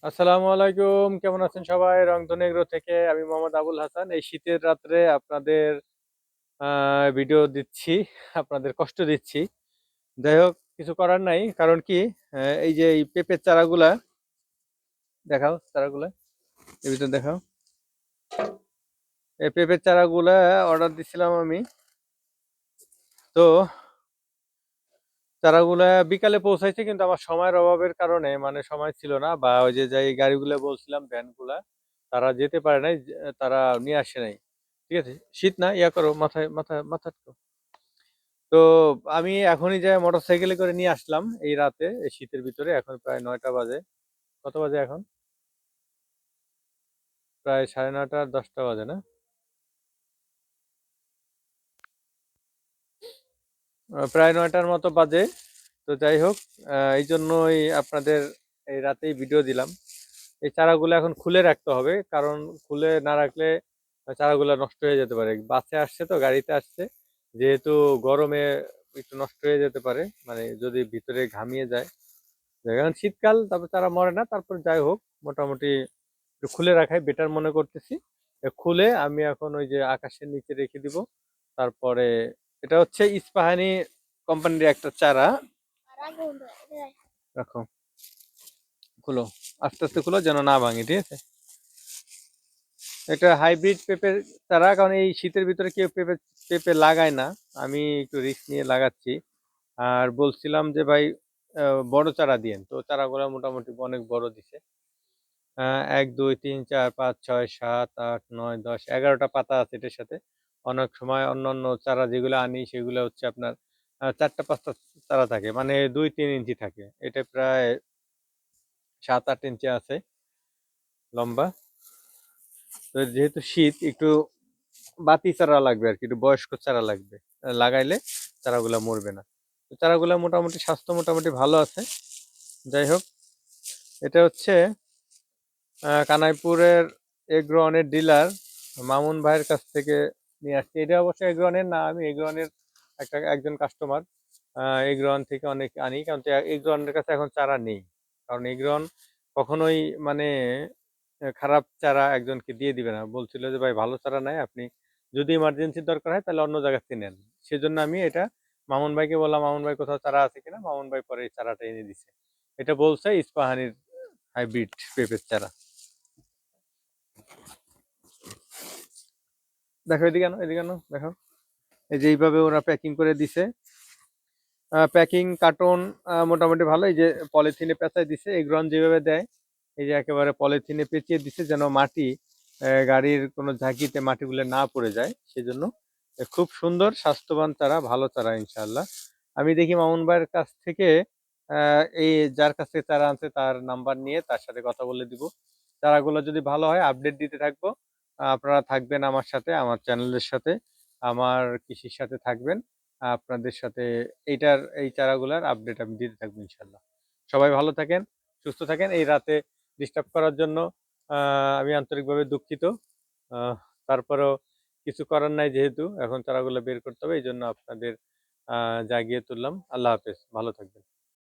আসসালামু আলাইকুম। কেমন আছেন সবাই? রংধনু এগ্রো থেকে আমি মোহাম্মদ আবুল হাসান। এই শীতের রাত্রে আপনাদের আ ভিডিও দিচ্ছি। আপনাদের কষ্ট দিচ্ছি। যাই হোক কিছু করার নাই। কারণ কি এই যে এই পেঁপের চারাগুলা দেখাও চারাগুলা। এর ভিতর দেখাও। এই পেঁপের চারাগুলা অর্ডার দিছিলাম আমি। তো চারাগুলা বিকালে পৌঁছাইছে কিন্তু আমার সময়ের অভাবের কারণে মানে সময় ছিল না বা ওই যে যেই গাড়িগুলা বলছিলাম ভ্যানগুলা তারা যেতে পারে নাই। তারা নিয়ে আসে নাই। ঠিক আছে? শীত না ইয়া করো মাথা ঢাকো। তো আমি এখনই যাই মোটরসাইকেলে করে নিয়ে আসলাম এই রাতে এই শীতের ভিতরে। এখন প্রায় ৯টা বাজে। কত বাজে এখন? প্রায় ৯:৩০ ১০টা বাজে না? প্রায় ৯টার মতো বাজে। তো যাই হোক এইজন্যই আপনাদের এই রাতেই ভিডিও দিলাম। এই চারাগুলো এখন খুলে রাখতে হবে। কারণ খুলে না রাখলে চারাগুলা নষ্ট হয়ে যেতে পারে। বাসে আসছে তো গাড়িতে আসছে। যেহেতু গরমে একটু নষ্ট হয়ে যেতে পারে। মানে যদি ভিতরে ঘামিয়ে যায়। এখন শীতকাল তারপর তারা মরে না। তারপর যাই হোক মোটামুটি একটু খুলে রাখাই বেটার মনে করতেছি। খুলে আমি এখন ওই যে আকাশের নিচে রেখে দিব। তারপরে এটা হচ্ছে ইস্পাহানি কোম্পানির একটা চারা। রাখো, খুলো। আস্তে, আস্তে খুলো যেন না ভাঙে, ঠিক আছে? এটা হাইব্রিড পেঁপের চারা। কারণ এই শীতের ভিতরে কেউ পেঁপে লাগায় না। আমি একটু রিস্ক নিয়ে লাগাচ্ছি। আর বলছিলাম যে ভাই বড় চারা দিয়েন। তো চারাগুলা মোটামুটি অনেক বড় দিছে। ১, ২, ৩, ৪, ৫, ৬, ৭, ৮, ৯, ১০, ১১টা পাতা আছে এটার সাথে। অনেক সময় অন্যান্য চারা যেগুলো আনি সেগুলো হচ্ছে আপনার ৪টা ৫টা চারা থাকে। মানে ২-৩ ইঞ্চি থাকে। এটা প্রায় ৭-৮ ইঞ্চি আছে লম্বা। তো যেহেতু শীত একটু বাতি চারা লাগবে আরকি, একটু বয়স্ক চারা লাগবে। লাগাইলে চারাগুলা মরবে না। তো চারাগুলা মোটামুটি স্বাস্থ্য মোটামুটি ভালো আছে। যাই হোক এটা হচ্ছে কানাইপুরের এগ্রনের ডিলার মামুন ভাইয়ের কাছ থেকে নিয়ে আসছি। এটা অবশ্য এগ্রনের না, আমি এগ্রনের একজন কাস্টমার। এগ্রন থেকে অনেক আনি। কারণ এগ্রনের কাছে এখন চারা নেই। কারণ এগ্রন কখনোই মানে খারাপ চারা একজনকে দিয়ে দিবে না। বলছিল যে ভাই ভালো চারা নাই, আপনি যদি ইমার্জেন্সি দরকার হয় তাহলে অন্য জায়গা থেকে নেন। সেজন্য আমি এটা মামুন ভাইকে বললাম, মামুন ভাই কোথাও চারা আছে কিনা। মামুন ভাই পরে এই চারাটা এনে দিছে। এটা বলছে ইস্পাহানির হাইব্রিড পেঁপের চারা। দেখো এদিকে আনো, এদিকে আনো, দেখো। এই যে এইভাবে ওরা প্যাকিং করে দিছে। প্যাকিং কার্টন মোটামুটি ভালো। এই যে পলিথিনে পেঁচায় দিছে। এগ্রন যেভাবে দেয় এই যে একেবারে পলিথিনে পেঁচিয়ে দিছে যেন মাটি গাড়ির কোনো ঝাঁকিতে মাটিগুলো না পড়ে যায় সেজন্য। খুব সুন্দর স্বাস্থ্যবান চারা, ভালো চারা ইনশাআল্লাহ। আমি দেখি মামুন ভাইয়ের কাছ থেকে এই যার কাছ থেকে চারা আনছে তার নাম্বার নিয়ে তার সাথে কথা বলে দিব। চারাগুলো যদি ভালো হয় আপডেট দিতে থাকবো। আপনারা থাকবেন আমার সাথে, আমার চ্যানেলের সাথে, আমার কৃষির সাথে থাকবেন। আপনাদের সাথে এই চারাগুলার আপডেট আমি দিতে থাকবো ইনশাল্লাহ। সবাই ভালো থাকেন, সুস্থ থাকেন। এই রাতে ডিস্টার্ব করার জন্য আমি আন্তরিকভাবে দুঃখিত। আহ, তারপরেও কিছু করার নাই, যেহেতু এখন চারাগুলো বের করতে হবে এই জন্য আপনাদের জাগিয়ে তুললাম। আল্লাহ হাফেজ, ভালো থাকবেন।